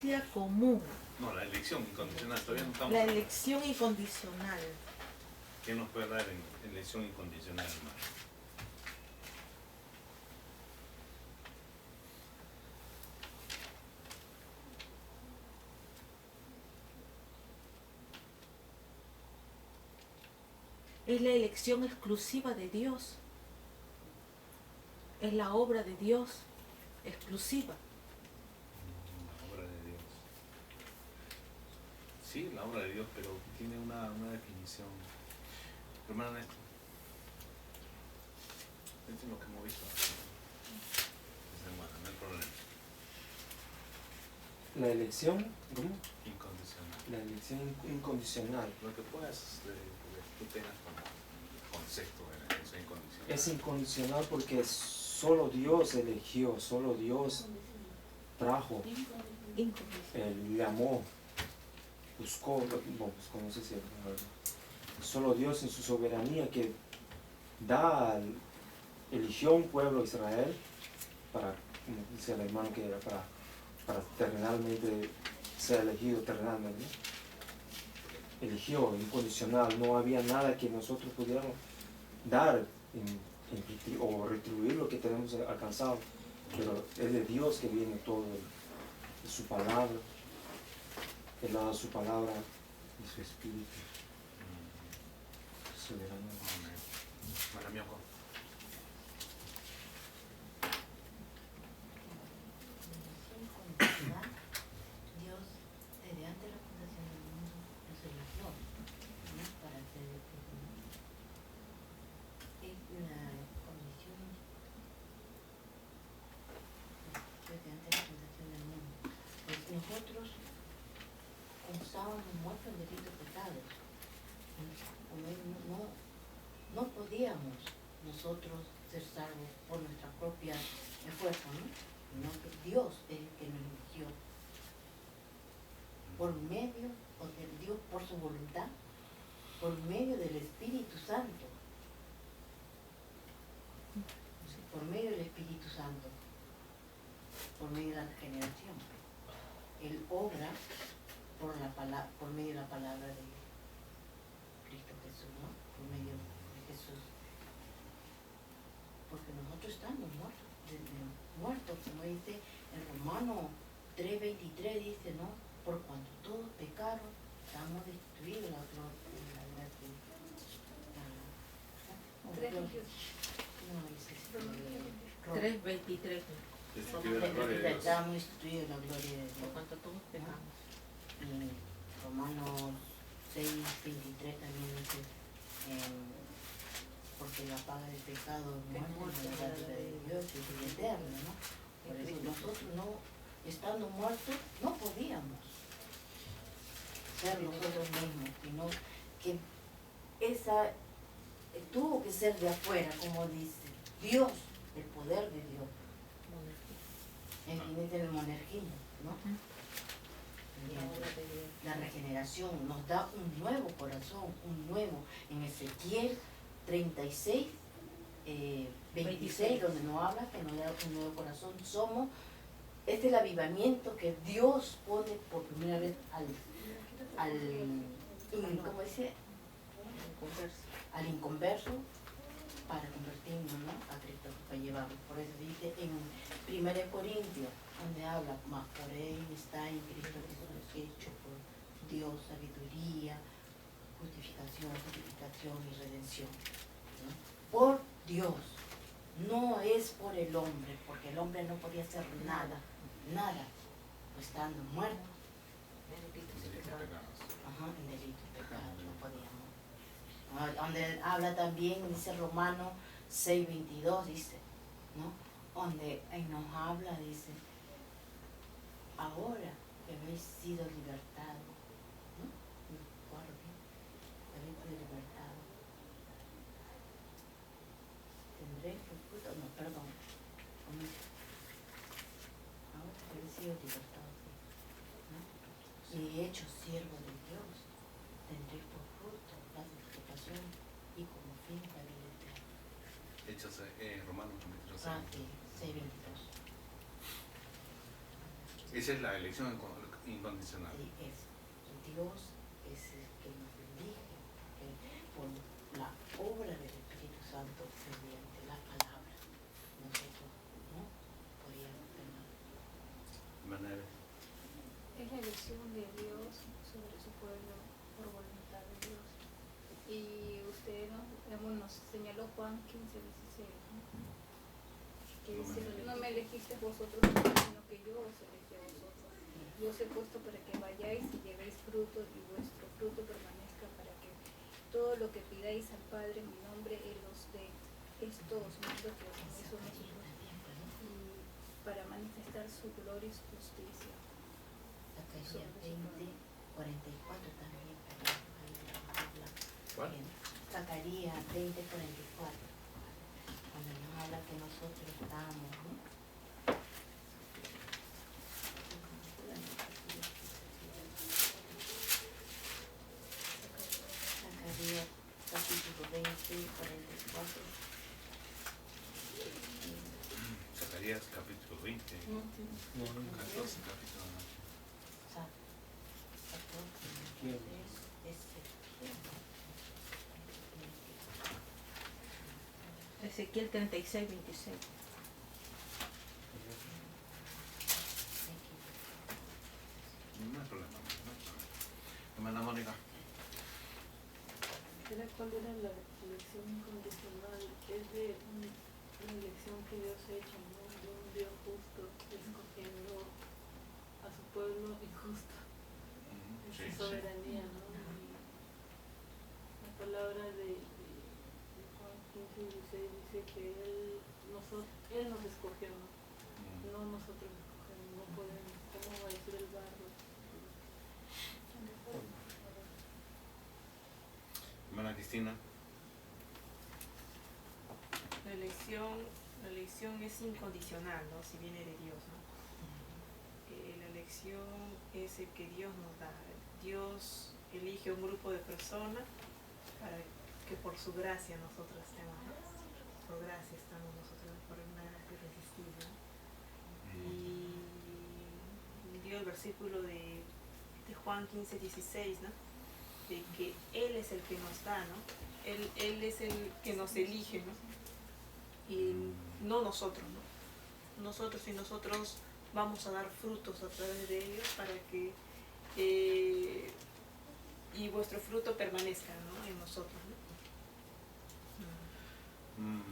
gracia común. No, la elección incondicional, todavía no estamos. La elección incondicional. ¿Qué nos puede dar en elección incondicional, hermano? Es la elección exclusiva de Dios. Es la obra de Dios exclusiva. La obra de Dios. Sí, la obra de Dios, pero tiene una definición. Hermano Néstor, esto es lo que hemos visto. Es hermano, no hay problema. La elección, ¿cómo? Incondicional. La elección incondicional. Lo que puedas, tú tengas como concepto de la elección incondicional. Es incondicional porque solo Dios eligió, solo Dios trajo, llamó, buscó, no sé si solo Dios en su soberanía que eligió un pueblo Israel para, como dice el hermano, que era para terrenalmente ser elegido terrenalmente. Eligió incondicional, no había nada que nosotros pudiéramos dar o retribuir lo que tenemos alcanzado, pero es de Dios que viene todo, de su palabra, Él ha dado su palabra y su espíritu soberano. Bueno, mi ojo. Dios, desde antes de la fundación del mundo, nos eligió, ¿no? Para ser el presidente. Es una condición desde antes de la fundación del mundo. Pues nosotros, como estábamos muertos en delitos y pecados, no podíamos nosotros ser salvos por nuestra propia esfuerzo, ¿no? Sino que Dios es el que nos eligió por medio, o de Dios por su voluntad, por medio del Espíritu Santo. Por medio del Espíritu Santo, por medio de la regeneración. Él obra por medio de la palabra de Cristo Jesús, ¿no? Por medio de Jesús. Porque nosotros estamos muertos, como dice en Romano 3:23, dice, ¿no? Por cuanto todos pecaron, estamos destruidos la gracia. No, dice 3:23. estamos destruidos la gloria de Dios. Por cuanto todos pecamos. Y Romanos 6:23 también dice, porque la paga del pecado es muerte, la gracia de Dios es vida eterna, ¿no? Por eso nosotros no, estando muertos, no podíamos ser nosotros mismos, sino que esa tuvo que ser de afuera, como dice Dios, el poder de Dios. En el monergismo, ¿no? La regeneración nos da un nuevo corazón, en Ezequiel 36, 26, donde nos habla que nos da un nuevo corazón. Este es el avivamiento que Dios pone por primera vez ¿cómo dice? Al inconverso para convertirnos, ¿no? A Cristo, para llevarlo. Por eso dice en 1 Corintios, donde habla, más por él está en Cristo Jesús, hecho por Dios, sabiduría, justificación y redención, ¿no? Por Dios, no es por el hombre, porque el hombre no podía hacer nada, pues estando muerto. En delito y pecado, no podíamos. Donde habla también, dice Romanos 6:22, dice, ¿no? Donde nos habla, dice, ahora que habéis sido libertados, ¿no? Habéis sido libertados. Tendréis por fruto, no, perdón. Ahora que habéis sido libertados, ¿no? Y hechos siervos de Dios, tendréis por fruto la justificación y como fin la vida eterna. Hechos Romanos 6:22. Esa es la elección Incondicional. Sí, Dios es el que nos elige por la obra del Espíritu Santo mediante la palabra. Nosotros no podíamos tener. Manera. Es la elección de Dios sobre su pueblo por voluntad de Dios. Y usted nos señaló Juan 15:16, ¿no? Que dice, no me elegisteis vosotros, sino que yo os elegí a vosotros. Yo os he puesto para que vayáis y llevéis fruto y vuestro fruto permanezca, para que todo lo que pidáis al Padre en mi nombre, Él os dé. Esto os mando que os améis unos a otros, y para manifestar su gloria y su justicia. Zacarías 20:44 también. Habla. ¿Cuál? Zacarías 20:44. Cuando nos habla que nosotros estamos, ¿no? Zacarías capítulo 20:44. Zacarías capítulo 20. 14 capítulo. Ezequiel 36:26. No hay problema. Hermana Mónica. ¿Cuál era la elección incondicional? Es de una elección que Dios ha hecho, ¿no? De un Dios justo, escogiendo a su pueblo injusto. Sí, Es soberanía, ¿no? La palabra de Juan 15:16 dice que Él nos escogió, ¿no? No nosotros escogemos, no podemos. ¿Cómo va a decir el barro? Hermana Cristina. La elección es incondicional, ¿no? Si viene de Dios, ¿no? La elección es el que Dios nos da. Dios elige un grupo de personas para que por su gracia nosotros estemos, ¿no? Por gracia estamos nosotros, por una gracia irresistible, ¿no? Y dio el versículo de Juan 15:16, ¿no? De que Él es el que nos da, ¿no? Él es el que nos elige, ¿no? Y no nosotros, ¿no? Nosotros vamos a dar frutos a través de ellos para que y vuestro fruto permanezca, ¿no? En nosotros, ¿no?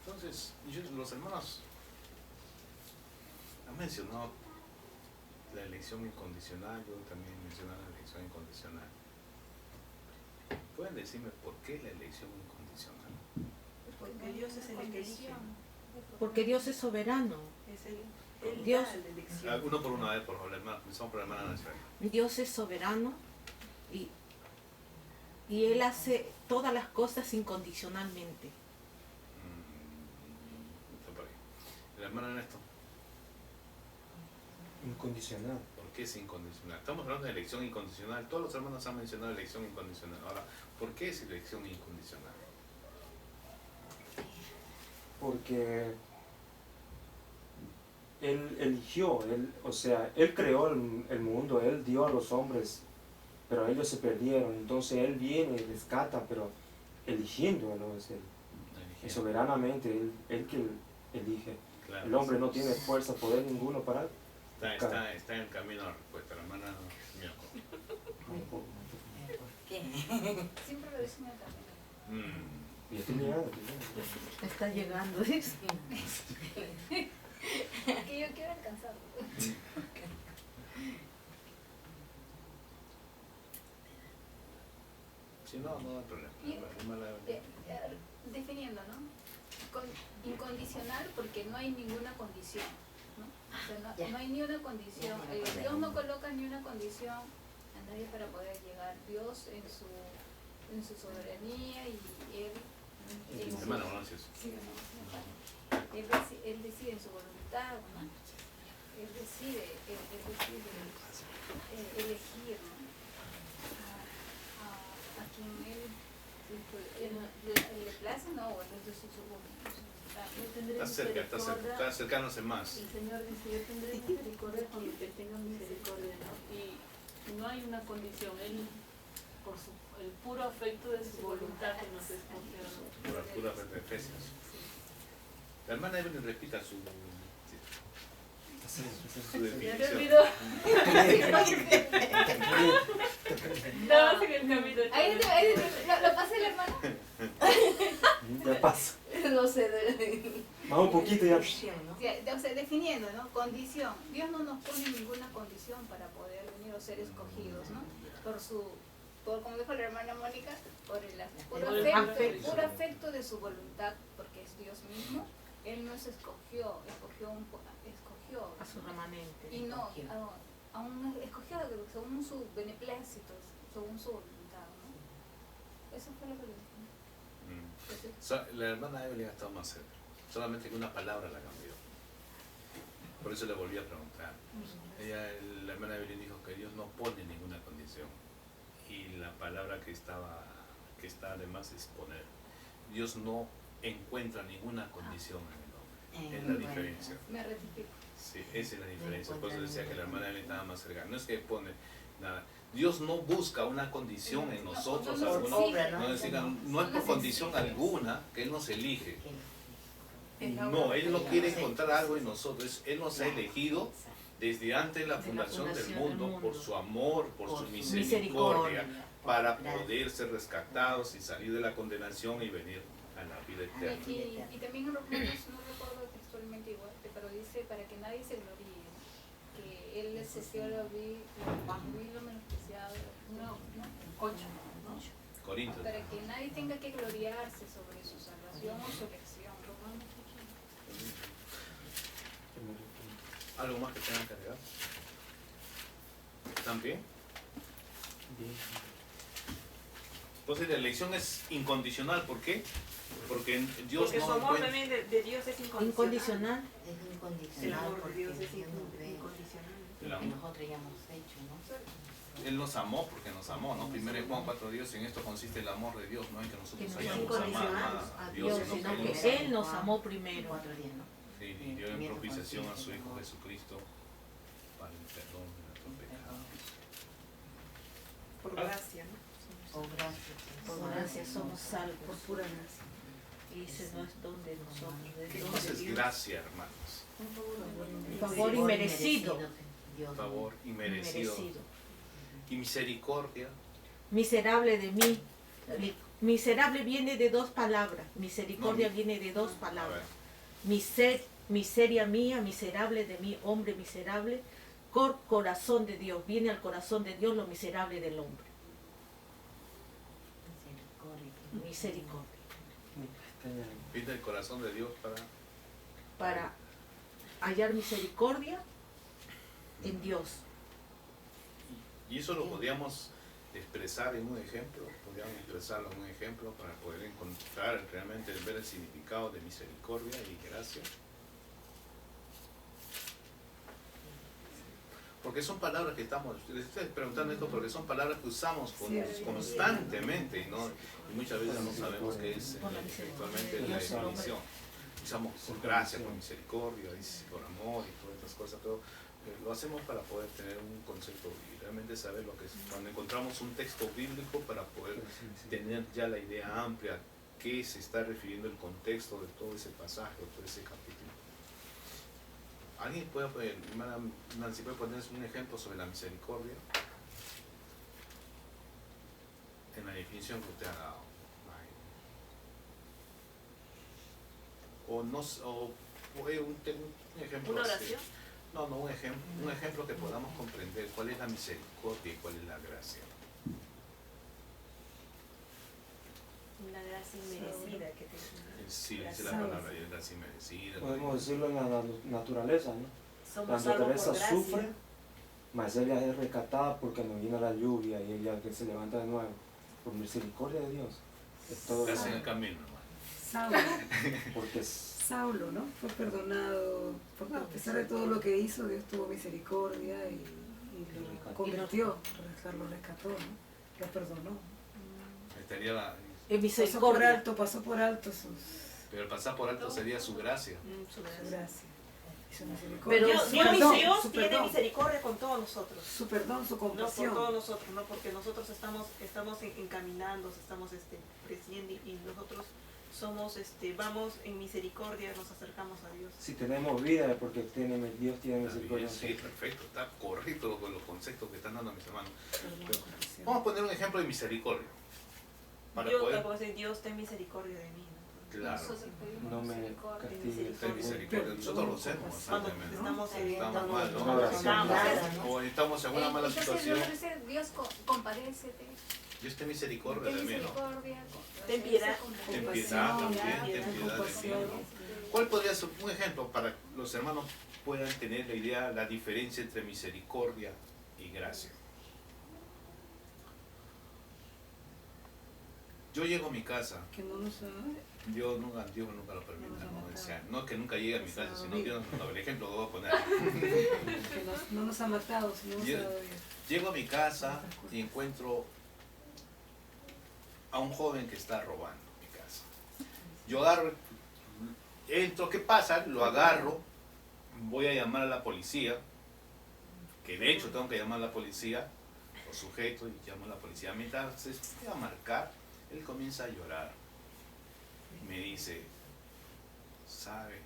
Entonces, los hermanos han mencionado la elección incondicional, yo también mencioné la elección incondicional. ¿Pueden decirme por qué la elección incondicional? Porque Dios es el que elige. Porque Dios es soberano. Es Él Dios. da la elección. Uno por una vez, por favor, comenzamos por la hermana Nacional. Dios es soberano y Él hace todas las cosas incondicionalmente. Está por ahí. La hermana Ernesto, Incondicional. ¿por qué es incondicional? Estamos hablando de elección incondicional. Todos los hermanos han mencionado elección incondicional. Ahora, ¿por qué es elección incondicional? Porque Él eligió, Él creó el mundo, Él dio a los hombres, pero ellos se perdieron. Entonces Él viene y rescata, pero eligiéndolos, y soberanamente, Él que elige. Claro, El hombre no tiene fuerza, poder ninguno para... Está en camino a la respuesta, la hermana Miyoko. ¿Por qué? Siempre lo dicen en el camino. Y estoy llegando. Está llegando, dice. Que yo quiero alcanzarlo. Si no, no hay problema. Definiendo, ¿no? Incondicional porque no hay ninguna condición, ¿no? O sea, no hay ni una condición. Dios no coloca ni una condición a nadie para poder llegar. Dios en su soberanía y Él Hermano, gracias. Él decide en su voluntad, ¿no? Él decide elegir, ¿no? A quien Él le place, ¿no? O entonces su voluntad. Está acercándose más. El Señor dice, yo tendré misericordia con los que tengan misericordia, ¿no? ninguna condición. Él, por el puro afecto de su voluntad que nos escogió. Por la pura fe de Efesios. La hermana Evelyn repita su Ya me definición. olvidó. Estabas en el camino. Ahí lo pasa el hermano. Ya pasa. No sé, Más un poquito ya. ¿no? O sea, definiendo, ¿no? Condición. Dios no nos pone ninguna condición para poder venir o ser escogidos, ¿no? Por como dijo la hermana Mónica, por el puro afecto de su voluntad, porque es Dios mismo. Él nos escogió A su remanente. y no, aún escogió según su beneplácito, según su voluntad, ¿no? Eso fue lo que le dije. La hermana Evelyn ha estado más cerca. Solamente que una palabra la cambió. Por eso le volví a preguntar. La hermana Evelyn dijo que Dios no pone ninguna condición. Y la palabra que está además es poner. Dios no encuentra ninguna condición en el hombre. Es la diferencia. Me rectifico. Sí, esa es la diferencia. Por eso decía que la hermana Evelyn estaba más cerca. No es que pone nada. Dios no busca una condición en nosotros. No es por condición alguna que Él nos elige. No, Él no quiere encontrar algo en nosotros. Él nos ha elegido desde antes de la fundación del mundo por su amor, por su misericordia, para poder ser rescatados y salir de la condenación y venir a la vida eterna. Y también en Romanos, no recuerdo textualmente igual, pero dice para que nadie se gloríe, que Él escogió lo vil, lo menospreciado, no, 8, ¿no? Corintios. Para que nadie tenga que gloriarse sobre su salvación o su elección. Romanos 8. ¿Algo más que tengan que agregar? ¿Están bien? Entonces la elección es incondicional. ¿Por qué? Porque Dios Porque su no amor encuentra... también de Dios es incondicional. Incondicional. Es El incondicional amor de porque Dios es Dios nos ve incondicional. El lo que amor. nosotros ya hemos hecho, ¿no? Él nos amó porque nos amó, ¿no? Primero Juan 4:10, en esto consiste el amor de Dios, no en que nosotros Que no hayamos incondicional amado a Dios, sino sino que que Él nos amó primero. 4:10, ¿no? sí, y dio en propiciación a su Hijo Jesucristo para el perdón de nuestros pecados. Por gracia, ¿no? Oh, gracias. Por gracia somos salvos. Por pura gracia. Y ese no es don de nosotros, es ¿Qué don cosa de es Dios. gracia, hermanos? Favor inmerecido. Dios. Favor inmerecido. Y misericordia. Miserable de mí. Miserable viene de dos palabras. Misericordia No, viene de dos A ver, palabras. Miseria mía, miserable de mí, hombre miserable. Corazón de Dios. Viene al corazón de Dios lo miserable del hombre. Misericordia. pide el corazón de Dios Para hallar misericordia en Dios. Y eso lo podríamos expresar en un ejemplo, podríamos expresarlo en un ejemplo para poder encontrar realmente, ver el significado de misericordia y gracia. Porque son palabras que les estoy preguntando esto porque son palabras que usamos constantemente, ¿no? Y muchas veces no sabemos qué es actualmente la definición. Usamos por gracia, por misericordia, por amor y todas estas cosas, pero lo hacemos para poder tener un concepto y realmente saber lo que es. Cuando encontramos un texto bíblico para poder tener ya la idea amplia, qué se está refiriendo el contexto de todo ese pasaje o todo ese capítulo. ¿Alguien puede, hermana Nancy, puede ponernos un ejemplo sobre la misericordia? En la definición que usted ha dado. O no, o un ejemplo. ¿Una así. oración? No, un ejemplo que podamos comprender cuál es la misericordia y cuál es la gracia. Una gracia inmerecida que te Sí, dice la palabra, y es gracia inmerecida. Podemos decirlo en la naturaleza, ¿no? somos La salvos naturaleza por gracia. sufre, mas ella es rescatada porque nos viene la lluvia y ella que se levanta de nuevo. Por misericordia de Dios. Es todo Gracia en el camino, hermano. Saulo, porque Saulo, ¿no? Fue perdonado, porque a pesar de todo lo que hizo, Dios tuvo misericordia y lo convirtió, lo rescató, ¿no? Lo perdonó. Estaría En Pasó por alto sus pero el pasar por alto sería su gracia. Su su gracia. gracia. Y su misericordia. Pero Dios, su Dios, perdón, Dios su tiene perdón, misericordia con todos nosotros. su perdón, su No por compasión. todos nosotros, no porque nosotros estamos encaminando, estamos creciendo y nosotros somos, vamos en misericordia, nos acercamos a Dios. Si tenemos vida es porque Dios tiene Está misericordia. bien, sí, perfecto, está correcto con los conceptos que están dando mis hermanos. Perdón, Pero compasión. vamos a poner un ejemplo de misericordia. Para Dios, poder, como dice, Dios ten misericordia de mí. ¿No? claro, Nosotros pedimos No me misericordia. castigues. ten misericordia. Nosotros lo hacemos Cuando bastante. estamos Estamos mal, ¿no? Una oración. O estamos en una mala Entonces situación. Dios dice, Dios compadécete. Dios ten misericordia Ten de mí, ¿no? misericordia. Ten piedad. Ten Compasión, piedad también, ten piedad, piedad de mí, compasión. ¿no? ¿Cuál podría ser un ejemplo para que los hermanos puedan tener la idea, la diferencia entre misericordia y gracia? Yo llego a mi casa, Que no nos ha... Dios nunca lo permita, No ¿no? nos ha O sea, no que nunca llegue a mi casa, sino que el ejemplo lo voy a poner. que no nos ha matado, sino nos ha dado vida. Llego a mi casa y encuentro a un joven que está robando mi casa. Yo agarro, entro, ¿qué pasa? Lo agarro, voy a llamar a la policía, que de hecho tengo que llamar a la policía, lo sujeto y llamo a la policía. Mientras voy a marcar, él comienza a llorar. Me dice, ¿sabe?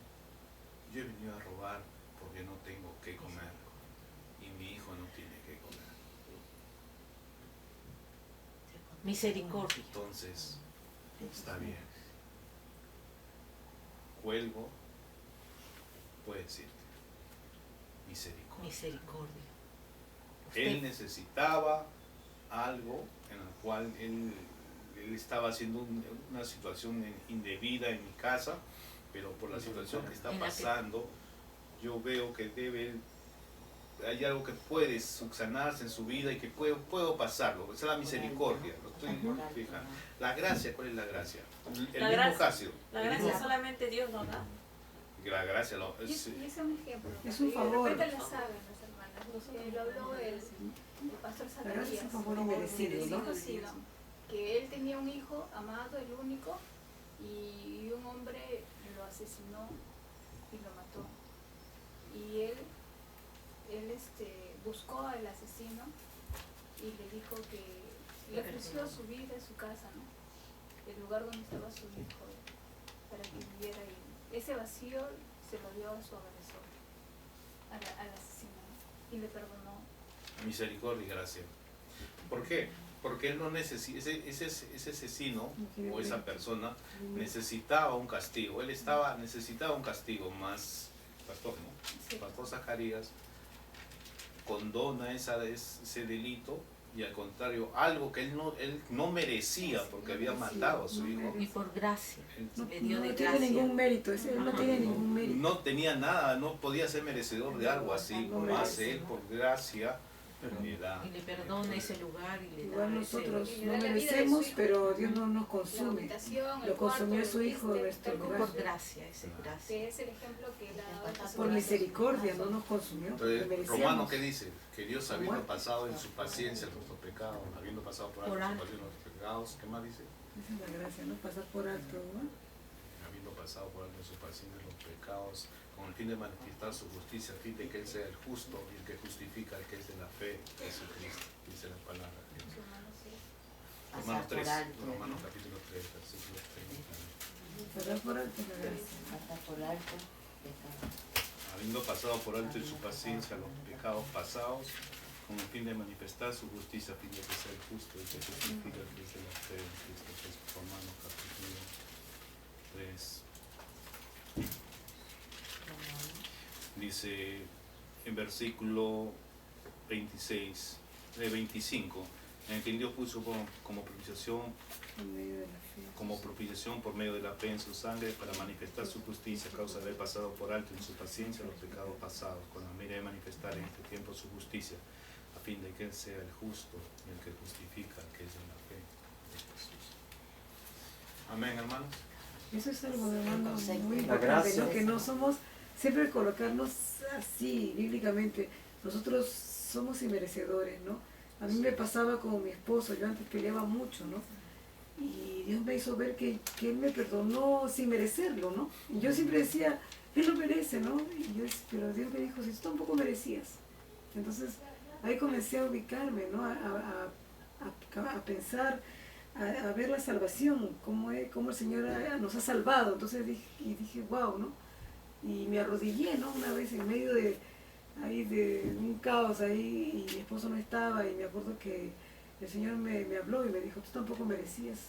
Yo he venido a robar porque no tengo qué comer y mi hijo no tiene qué comer. Misericordia. Entonces, está bien. Cuelgo, puede decirte, misericordia. Misericordia. Él necesitaba algo en el cual él estaba haciendo una situación indebida en mi casa, pero por la situación que está En la que- pasando, yo veo que hay algo que puede subsanarse en su vida y que puedo pasarlo. Esa es la misericordia. Lo estoy fijando. La gracia, ¿cuál es la gracia? El La mismo gracia. Casio. La el gracia mismo- solamente Dios nos da. La gracia Y ese es un ejemplo. Es un Y favor. de repente la saben las hermanas. Lo habló el pastor La gracia es un Zacarías. favor inmerecido, ¿no? Sí, ¿no? Que él tenía un hijo amado, el único, y un hombre lo asesinó y lo mató. Y él buscó al asesino y le dijo que le ofreció su vida, su casa, ¿no? El lugar donde estaba su hijo, para que viviera ahí. Ese vacío se lo dio a su agresor, al asesino, ¿no? Y le perdonó. Misericordia y gracia. ¿Por qué? Porque él no necesita, ese asesino o esa persona necesitaba un castigo. Él necesitaba un castigo más, pastor, ¿no? Sí. Pastor Zacarías condona ese delito y al contrario, algo que él no merecía porque había matado a su hijo. Y por gracia. Él No, Le dio no de tiene gracia. ningún mérito, él no tiene ningún mérito. no tenía nada, no podía ser merecedor de algo así, No como merece, hace él por gracia, le da. Y le perdona ese lugar y le Igual da nosotros Y le no da la vida de merecemos, su hijo. pero Dios no nos La consume. habitación, el Lo consumió cuarto, su hijo en el nuestro tal ese, como lugar. por gracia, ese es gracia. que es el ejemplo que él ha dado a Por misericordia, no nos consumió. Porque Entonces, merecíamos. Romano, ¿qué dice? Que Dios habiendo Muerte. pasado en su paciencia nuestros pecados, habiendo pasado por alto Por su alto. paciencia nuestros pecados, ¿qué más dice? Esa es la gracia, no pasar por alto, ¿no? Habiendo pasado por alto en su paciencia los pecados, con el fin de manifestar su justicia, a fin de que Él sea el justo y el que justifica al que es de la fe, Jesucristo, dice la palabra. Romanos 3, Romanos capítulo 3, versículo 30. Pasar por alto es la gracia. Pasar por alto, pecado. Habiendo pasado por alto en su paciencia los pecados pasados, con el fin de manifestar su justicia, a fin de que sea el justo y que justifica al que es de la fe en Cristo Jesús. Romanos capítulo 3. Dice en versículo 25, en el que Dios puso como propiciación Por medio de la fe. por medio de la fe en su sangre para manifestar su justicia a causa de haber pasado por alto en su paciencia los pecados pasados, con la mira de manifestar en este tiempo su justicia, a fin de que Él sea el justo y el que justifica al que es en la fe de Jesús. Amén, hermanos. Eso es algo, hermano, muy La importante, gracia. ¿no? Que no somos, siempre colocarnos así, bíblicamente, nosotros somos inmerecedores, ¿no? A mí me pasaba con mi esposo, yo antes peleaba mucho, ¿no? Y Dios me hizo ver que Él me perdonó sin merecerlo, ¿no? Y yo siempre decía, Él lo merece, ¿no? Pero Dios me dijo, si tú tampoco merecías. Entonces ahí comencé a ubicarme, ¿no? A pensar, a ver la salvación, cómo el Señor nos ha salvado. Entonces dije, wow, ¿no? Y me arrodillé, ¿no? Una vez en medio de un caos ahí, y mi esposo no estaba, y me acuerdo que el Señor me habló y me dijo, tú tampoco merecías,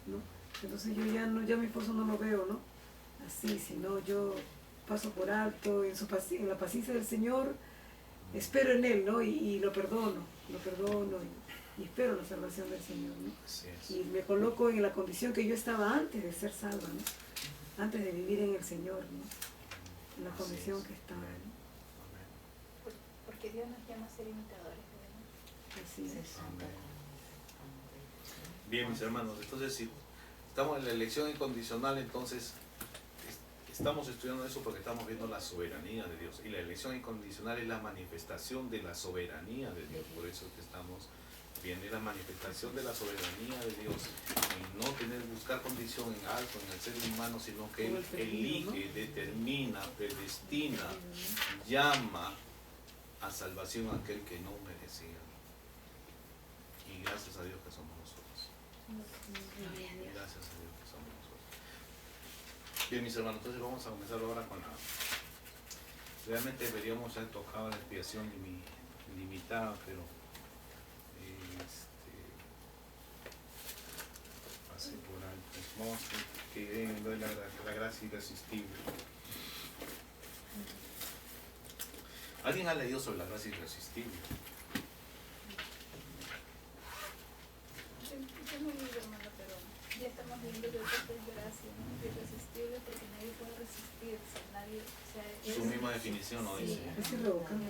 ¿no? Entonces yo ya mi esposo no lo veo, ¿no? Así, sino yo paso por alto, en la paciencia del Señor, espero en Él, ¿no? Y lo perdono, y espero la salvación del Señor, ¿no? Así es. Y me coloco en la condición que yo estaba antes de ser salva, ¿no? Antes de vivir en el Señor, ¿no? En la Así condición es. que estaba, Amén. ¿no? Amén. Porque Dios nos llama a ser imitadores de Él. Así es. Bien, mis hermanos, entonces si estamos en la elección incondicional, entonces estamos estudiando eso porque estamos viendo la soberanía de Dios. Y la elección incondicional es la manifestación de la soberanía de Dios. Por eso que estamos viendo la manifestación de la soberanía de Dios. Y no buscar condición en algo en el ser humano, sino que Él elige, determina, predestina, llama a salvación a aquel que no merecía. Y gracias a Dios que somos nosotros. Gracias a Dios que somos nosotros. Bien, mis hermanos, entonces vamos a comenzar ahora con la... Realmente deberíamos haber tocado la expiación limitada, pero pasé por alto. Vamos a que doy la gracia irresistible. ¿Alguien ha leído sobre la gracia irresistible? Yo no leí, hermano, pero ya estamos viendo que esto es gracia, ¿no? Irresistible porque nadie puede resistirse, nadie, o sea, Su misma definición lo dice. Es irrevocable.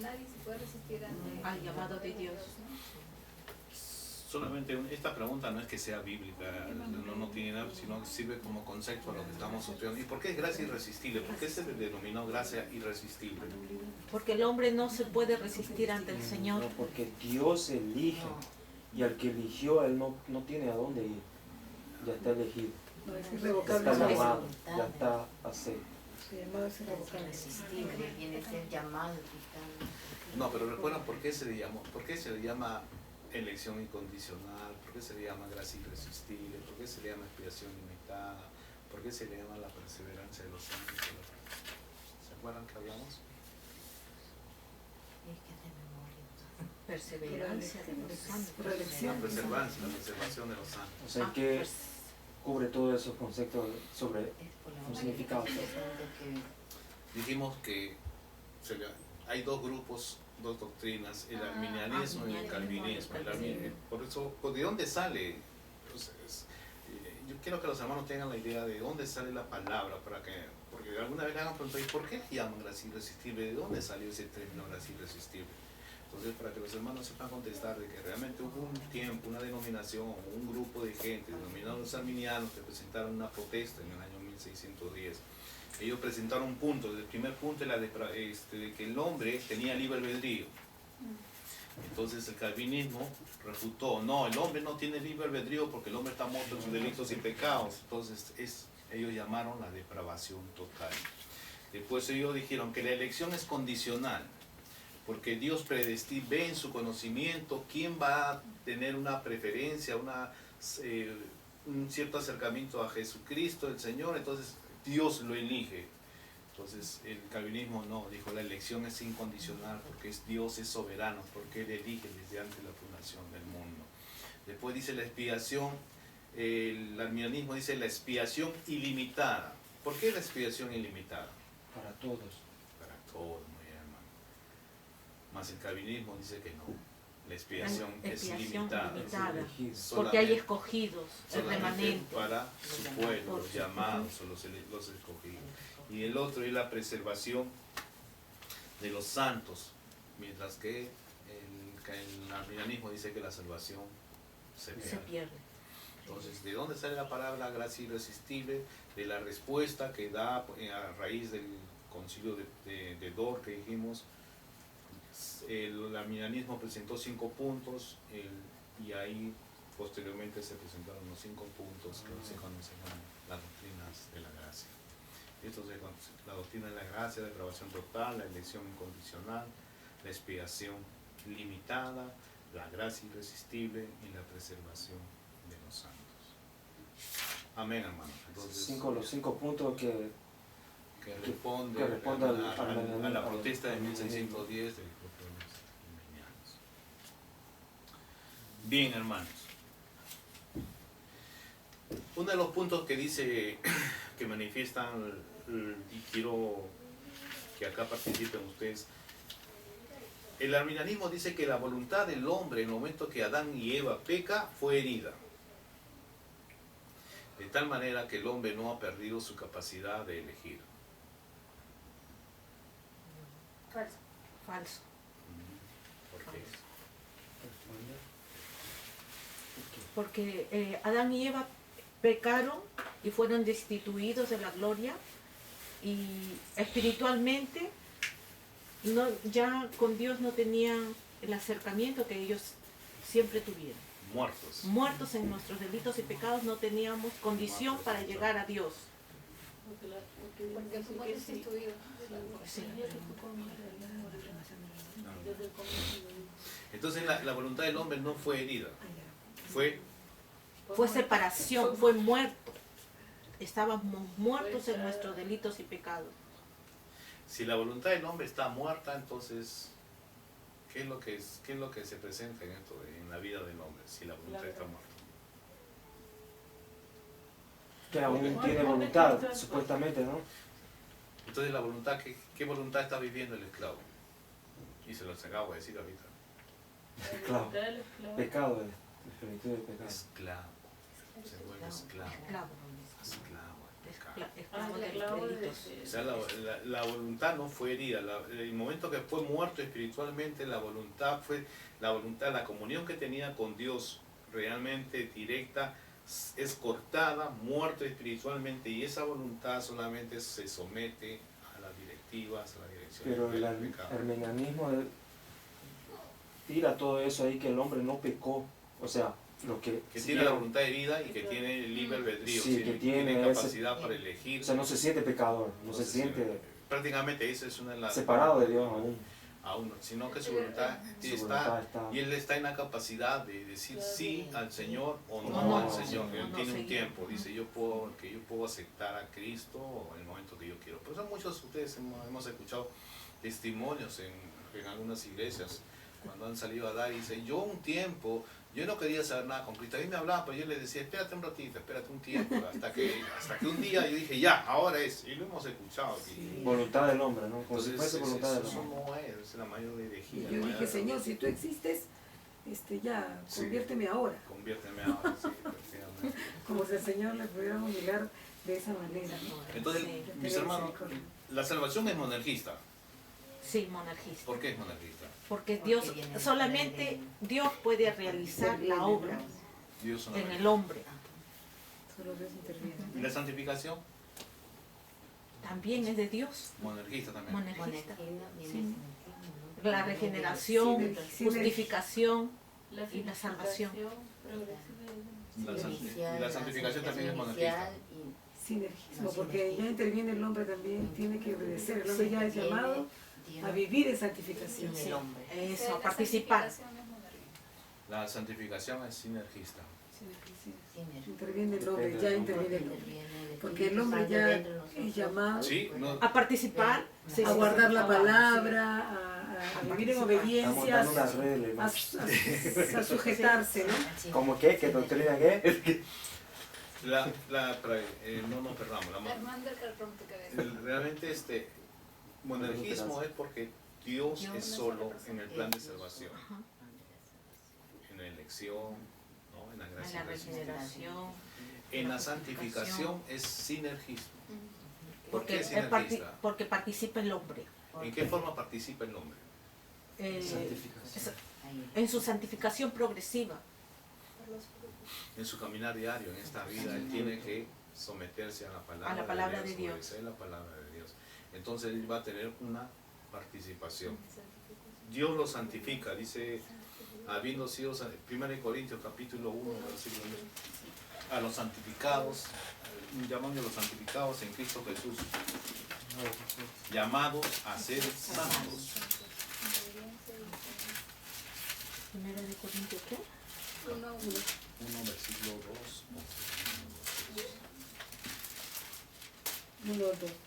nadie se puede resistir Al llamado de Dios. Solamente esta pregunta no es que sea bíblica, no tiene nada, sino que sirve como concepto a lo que estamos estudiando. ¿Y por qué es gracia irresistible? ¿Por qué se le denominó gracia irresistible? Porque el hombre no se puede resistir ante el Señor. No, porque Dios elige, y al que eligió, Él no tiene a dónde ir. Ya está elegido. No, es irrevocable. Está llamado, ya está acepto. Su llamado es irrevocable. Irresistible, tiene que ser llamado. No, pero recuerdan por qué se le llama elección incondicional, por qué se le llama gracia irresistible, por qué se le llama expiación limitada, por qué se le llama la perseverancia de los santos. ¿Se acuerdan que hablamos? Es que hace memoria. Perseverancia de los santos. La preservación de los santos. O sea, que cubre todos esos conceptos sobre Es por la un significado. Dijimos que hay dos grupos, dos doctrinas, el arminianismo y el calvinismo. Por eso, ¿de dónde sale? Yo quiero que los hermanos tengan la idea de dónde sale la palabra, porque alguna vez hagan preguntar, ¿y por qué llaman gracia irresistible? ¿De dónde salió ese término gracia irresistible? Entonces, para que los hermanos sepan contestar de que realmente hubo un tiempo, una denominación, un grupo de gente, denominados los arminianos, que presentaron una protesta en el año 1610. Ellos presentaron un punto, el primer punto era de que el hombre tenía libre albedrío. Entonces el calvinismo refutó, no, el hombre no tiene libre albedrío porque el hombre está muerto en sus delitos y pecados. Entonces ellos llamaron la depravación total. Después ellos dijeron que la elección es condicional, porque Dios ve en su conocimiento quién va a tener una preferencia, un cierto acercamiento a Jesucristo, el Señor, entonces Dios lo elige. Entonces el calvinismo no, dijo la elección es incondicional porque Dios es soberano, porque Él elige desde antes de la fundación del mundo. Después dice la expiación, el arminianismo dice la expiación ilimitada. ¿Por qué la expiación ilimitada? Para todos. Para todos, muy bien, hermano. Más el calvinismo dice que no, la expiación es limitada. Porque hay escogidos, el remanente. Para su pueblo, los llamados o los escogidos. Y el otro es la preservación de los santos, mientras que el arminianismo dice que la salvación se pierde. Entonces, ¿de dónde sale la palabra gracia irresistible? De la respuesta que da a raíz del concilio de Dort que dijimos. El arminianismo presentó 5 puntos y ahí posteriormente se presentaron los 5 puntos que se conocen como las doctrinas de la gracia. Esto es la doctrina de la gracia, la depravación total, la elección incondicional, la expiación limitada, la gracia irresistible y la preservación de los santos. Amén, hermanos. Entonces, Los 5 puntos que responde a la protesta de 1610 del grupo de los arminianos. Bien, hermanos. Uno de los puntos que dice, que manifiestan, y quiero que acá participen ustedes, el arminianismo dice que la voluntad del hombre en el momento que Adán y Eva peca fue herida. De tal manera que el hombre no ha perdido su capacidad de elegir. Falso. Falso. ¿Por qué? Porque Adán y Eva pecaron y fueron destituidos de la gloria, y espiritualmente ya con Dios no tenían el acercamiento que ellos siempre tuvieron. Muertos en nuestros delitos y pecados, no teníamos condición para llegar a Dios. Porque fuimos destituidos. Entonces la voluntad del hombre no fue herida, fue separación, fue muerto. Estábamos muertos en nuestros delitos y pecados. Si la voluntad del hombre está muerta, entonces ¿qué es lo que se presenta en la vida del hombre si la voluntad está muerta? Que aún tiene voluntad, supuestamente, ¿no? Entonces la voluntad, ¿qué voluntad está viviendo el esclavo? Y se los acabo de decir ahorita. Esclavo. Pecado, la plenitud del pecado. Esclavo. Se vuelve esclavo. Esclavo de los delitos. O sea, la voluntad no fue herida. El momento que fue muerto espiritualmente, la voluntad, la comunión que tenía con Dios realmente directa, es cortada, muerto espiritualmente, y esa voluntad solamente se somete a las directivas, a la dirección. Pero el arminianismo tira todo eso ahí, que el hombre no pecó, o sea, lo que tiene la voluntad herida y que tiene el libre albedrío, sí, que tiene capacidad para elegir. O sea, no se siente pecador, no se siente prácticamente esa es una de las separado de Dios aún, sino que su voluntad está, y él está en la capacidad de decir sí al Señor o no al Señor. Él tiene un tiempo, dice yo puedo aceptar a Cristo en el momento que yo quiero. Por eso muchos de ustedes hemos escuchado testimonios en algunas iglesias cuando han salido a dar, y dice yo un tiempo yo no quería saber nada con Cristo. A mí me hablaban, pero yo les decía, espérate un ratito, espérate un tiempo, hasta que un día yo dije, ya, ahora es. Y lo hemos escuchado aquí. Sí. Voluntad del hombre, ¿no? Como entonces, si fuese voluntad del eso hombre. no es la mayor herejía. Yo dije, Señor, si tú existes, ya, conviérteme ahora. Conviérteme ahora, sí, efectivamente. Como si el Señor le pudiera mirar de esa manera, ¿no? Entonces, mis hermanos, la salvación es monergista. Sí, monarquista. ¿Por qué es monergista? Porque Dios, solamente Dios puede realizar la obra en el hombre. Solo Dios interviene. ¿Y la santificación? También es de Dios. Monergista también. Monarquista. Sí. La regeneración, justificación y la salvación. Y la santificación también es monarquista. Sinergismo, porque ya interviene el hombre también, tiene que obedecer. El hombre ya es llamado a vivir en santificación. Sí, eso, a participar. La santificación es sinergista. Interviene el hombre, ya interviene el hombre. Porque el hombre ya es llamado a participar, a guardar la palabra, a vivir en obediencia, a sujetarse, ¿no? ¿Cómo qué? ¿Qué doctrina qué? No nos perdamos. Realmente monergismo es porque Dios es solo en el plan de salvación, en la elección, ¿no? En la gracia, en la regeneración, en la santificación es sinergismo. Porque, porque participa el hombre. ¿En qué forma participa el hombre? En su santificación progresiva. En su caminar diario, en esta vida, él tiene que someterse a la palabra de Dios. Obedecer la palabra de Dios. Entonces él va a tener una participación. Dios lo santifica, dice habiendo sido, 1 Corintios capítulo 1, versículo 1, a los santificados, llamando a los santificados en Cristo Jesús, llamados a ser santos. Primera de Corintios, ¿qué? 1, 1, versículo 2. 1, 2.